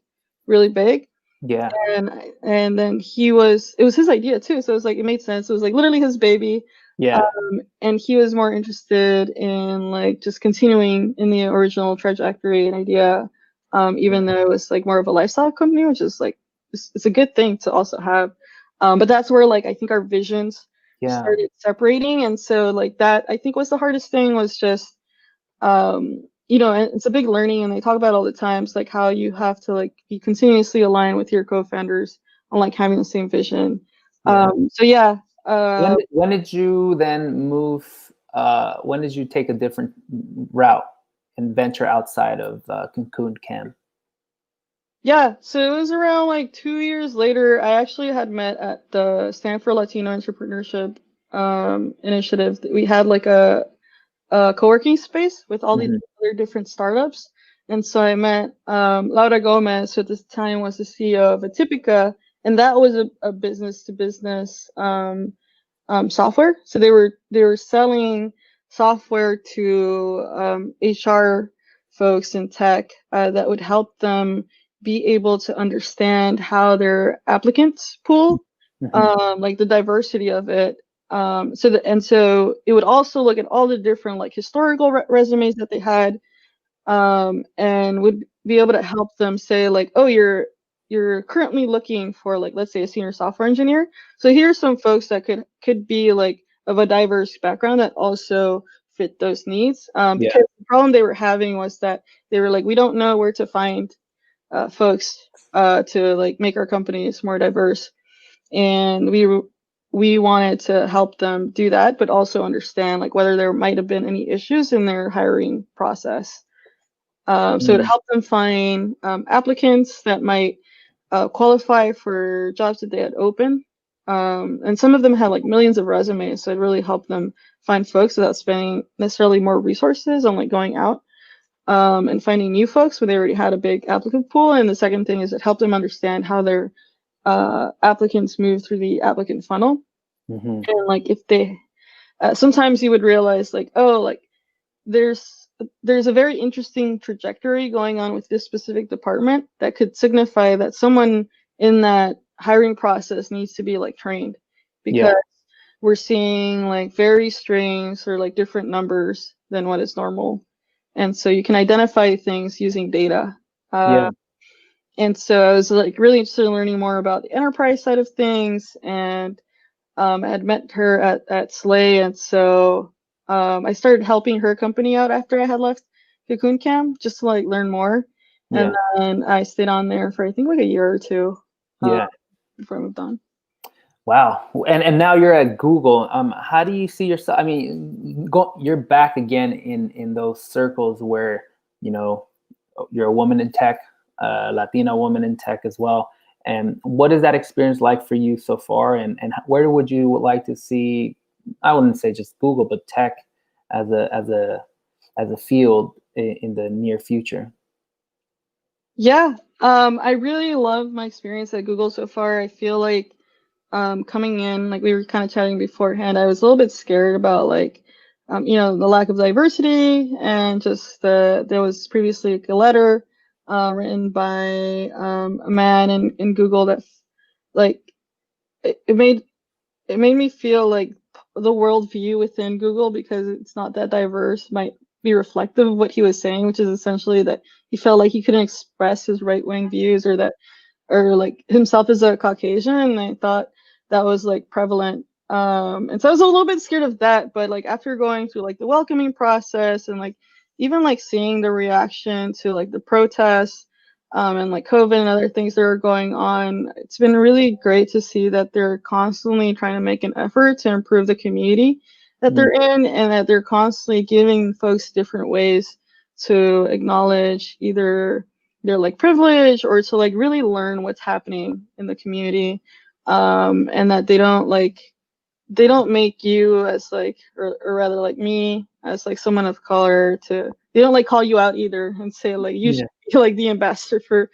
really big. Yeah. And then it was his idea too. So it was like, it made sense. It was like literally his baby. Yeah. And he was more interested in like just continuing in the original trajectory and idea, even though it was like more of a lifestyle company, which is like, it's a good thing to also have. But that's where like, I think our visions started separating. And so like that, I think was the hardest thing was just, you know, and it's a big learning, and they talk about all the times like how you have to like be continuously aligned with your co-founders on like having the same vision. So yeah. When did you then move? When did you take a different route and venture outside of Cocoon Cam? Yeah, so it was around like 2 years later. I actually had met at the Stanford Latino Entrepreneurship Initiative. We had like a co-working space with all these other different startups. And so I met Laura Gomez, who at this time was the CEO of Atipica, and that was a business to business software. So they were selling software to HR folks in tech that would help them be able to understand how their applicants pool, like the diversity of it. So it would also look at all the different like historical resumes that they had, and would be able to help them say like, oh, you're you're currently looking for, like, let's say a senior software engineer. So here's some folks that could be like of a diverse background that also fit those needs. Because the problem they were having was that they were like, we don't know where to find folks to like make our companies more diverse, and we wanted to help them do that, but also understand like whether there might have been any issues in their hiring process. So to help them find applicants that might qualify for jobs that they had open. And some of them had like millions of resumes, so it really helped them find folks without spending necessarily more resources on like going out and finding new folks where they already had a big applicant pool. And the second thing is it helped them understand how their applicants move through the applicant funnel. And like if they, sometimes you would realize like, oh, like there's a very interesting trajectory going on with this specific department that could signify that someone in that hiring process needs to be like trained, because we're seeing like very strange or like different numbers than what is normal. And so you can identify things using data. And so I was like really interested in learning more about the enterprise side of things, and I had met her at Slay, and so I started helping her company out after I had left Cocoon Cam, just to like learn more. And then I stayed on there for I think like a year or two before I moved on. Wow. And now you're at Google. How do you see yourself? I mean, you're back again in those circles where, you know, you're a woman in tech, Latina woman in tech as well. And what is that experience like for you so far? And where would you like to see, I wouldn't say just Google, but tech as a field in the near future? Yeah, I really love my experience at Google so far. I feel like coming in, like we were kind of chatting beforehand, I was a little bit scared about like, you know, the lack of diversity, and just there was previously a letter written by a man in Google that like it made me feel like the worldview within Google, because it's not that diverse, might be reflective of what he was saying, which is essentially that he felt like he couldn't express his right-wing views, or that, or like himself as a Caucasian, and I thought that was like prevalent. And so I was a little bit scared of that, but like after going through like the welcoming process, and like even like seeing the reaction to like the protests, and like COVID and other things that are going on, it's been really great to see that they're constantly trying to make an effort to improve the community that they're in, and that they're constantly giving folks different ways to acknowledge either their like privilege, or to like really learn what's happening in the community, and that they don't make you as like, or rather like me as like someone of color, they don't like call you out either and say like you should be like the ambassador for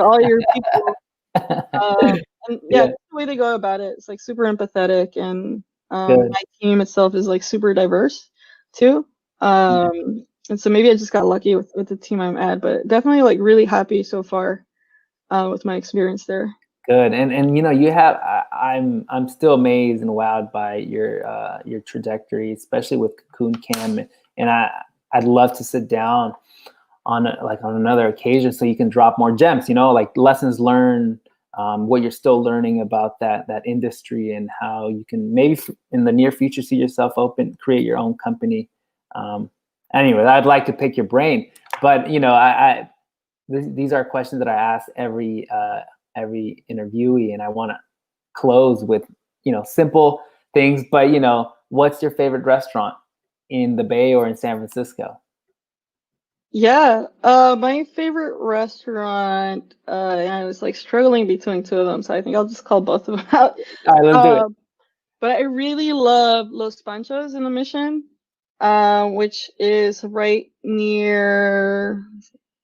all your people. And that's the way they go about it. It's like super empathetic, and my team itself is like super diverse too. And so maybe I just got lucky with the team I'm at, but definitely like really happy so far with my experience there. Good. And you know, I'm still amazed and wowed by your trajectory, especially with Cocoon Cam, and I'd love to sit down on another occasion so you can drop more gems, you know, like lessons learned, what you're still learning about that industry, and how you can maybe in the near future see yourself create your own company. Anyway, I'd like to pick your brain, but you know, these are questions that I ask every interviewee, and I want to close with, you know, simple things, but you know, what's your favorite restaurant in the Bay or in San Francisco? Yeah, my favorite restaurant, and I was like struggling between two of them, so I think I'll just call both of them out. All right, let's do it. But I really love Los Panchos in the Mission, which is right near,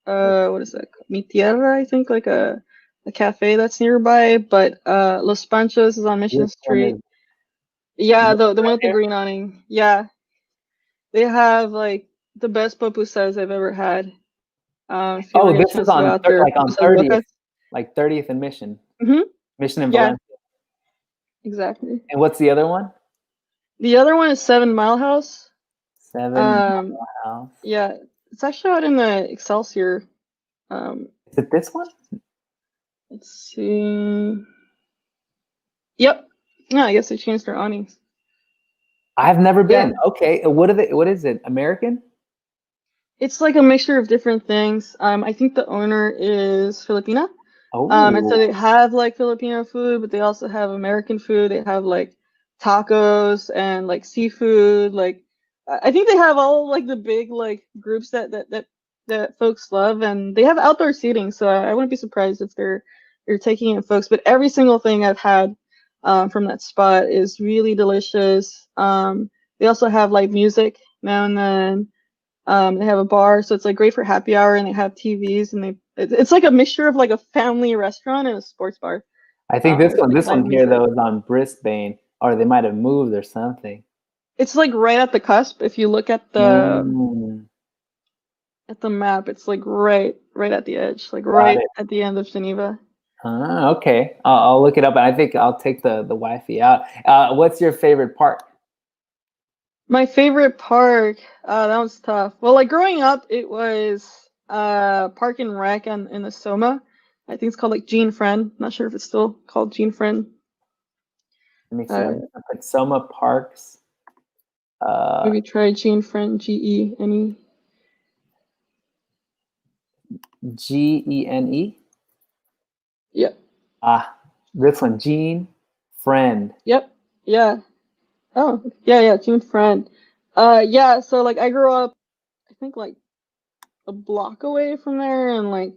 what is it? Mi Tierra, I think, like a cafe that's nearby. But Los Panchos is on Mission Street. Yeah, the one with the green awning. Yeah, they have like the best pupusas I've ever had. Oh, this is on like on 30th, like 30th and Mission. Mission in Valencia. Exactly. And what's the other one? The other one is 7 Mile House. 7 Mile House. Yeah, it's actually out in the Excelsior. Is it this one? Let's see. Yep. No, I guess they changed their awnings. I've never been. Yeah. Okay, what are they? What is it? American? It's like a mixture of different things. I think the owner is Filipina. And so Oh, they have like Filipino food, but they also have American food. They have like tacos and like seafood. Like I think they have all like the big like groups that folks love, and they have outdoor seating. So I wouldn't be surprised if they're taking in folks. But every single thing I've had from that spot is really delicious. They also have live music now and then. They have a bar, so it's like great for happy hour, and they have TVs, and it's like a mixture of like a family restaurant and a sports bar. I think this With one, like this live one here music. though is on Brisbane, or they might have moved or something. It's like right at the cusp. If you look Mm, at the map, it's like right at the edge, like got right it. at the end of Geneva. Okay, I'll look it up, and I think I'll take the Wi-Fi out. What's your favorite park? My favorite park, that was tough. Well, like growing up, it was Park and Rec in the Soma. I think it's called like Gene Friend. Not sure if it's still called Gene Friend. Let me see. Uh, I'm gonna put Soma Parks. Maybe try Gene Friend, Gene. Gene. Yep. This one, Gene Friend. Yep. Yeah. Oh, yeah, Gene Friend. Yeah, so like I grew up, I think like a block away from there, and like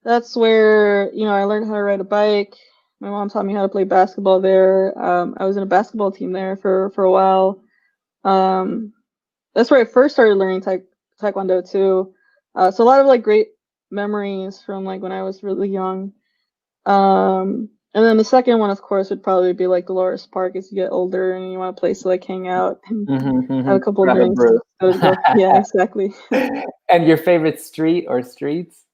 that's where, I learned how to ride a bike. My mom taught me how to play basketball there. I was in a basketball team there for a while. Um, that's where I first started learning taekwondo too. So a lot of like great memories from like when I was really young. And then the second one, of course, would probably be like Dolores Park as you get older and you want a place to like hang out and have a couple of Grab a drinks. brew. Yeah, exactly. And your favorite street or streets?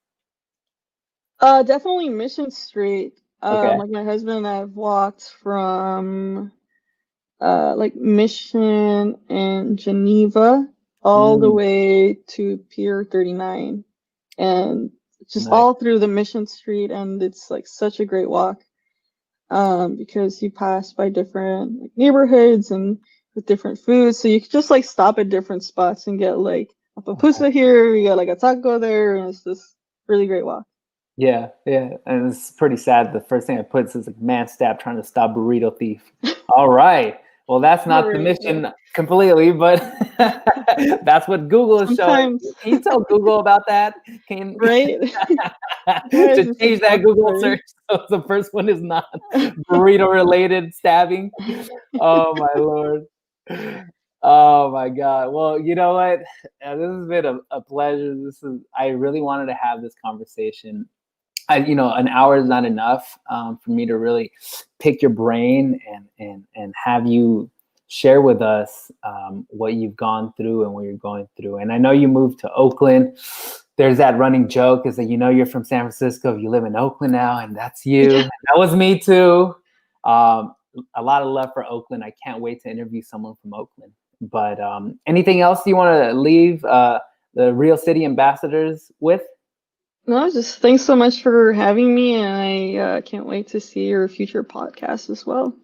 Definitely Mission Street. Okay. Like my husband and I have walked from like Mission and Geneva all the Mm, way to Pier 39, and just nice. all through the Mission Street, and it's like such a great walk. Because you pass by different like, neighborhoods and with different foods. So you could just like stop at different spots and get like a pupusa here, you got like a taco there, and it's just really great walk. Yeah, and it's pretty sad. The first thing I put is like man stabbed trying to stop burrito thief. All right, well that's not the mission completely, but that's what Google is showing. Sometimes, Can you tell Google about that? Can right? to change that Google search so the first one is not burrito related stabbing? Oh my lord. Oh my God. Well, you know what? This has been a pleasure. I really wanted to have this conversation. An hour is not enough for me to really pick your brain and have you share with us what you've gone through and what you're going through. And I know you moved to Oakland. There's that running joke is that you're from San Francisco, you live in Oakland now, and that's you. Yeah. That was me too. A lot of love for Oakland. I can't wait to interview someone from Oakland. But anything else you want to leave the Real City ambassadors with? No, just thanks so much for having me, and I can't wait to see your future podcasts as well.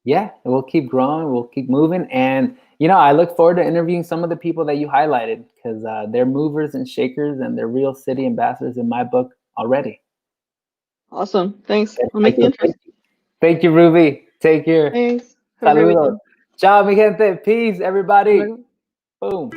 Yeah, we'll keep growing, we'll keep moving, and I look forward to interviewing some of the people that you highlighted because they're movers and shakers, and they're Real City ambassadors in my book already. Awesome, thanks. I'll make the intro. Thank you, Ruby. Take care. Thanks. Saludos. Ciao, mi gente. Peace, everybody. Boom.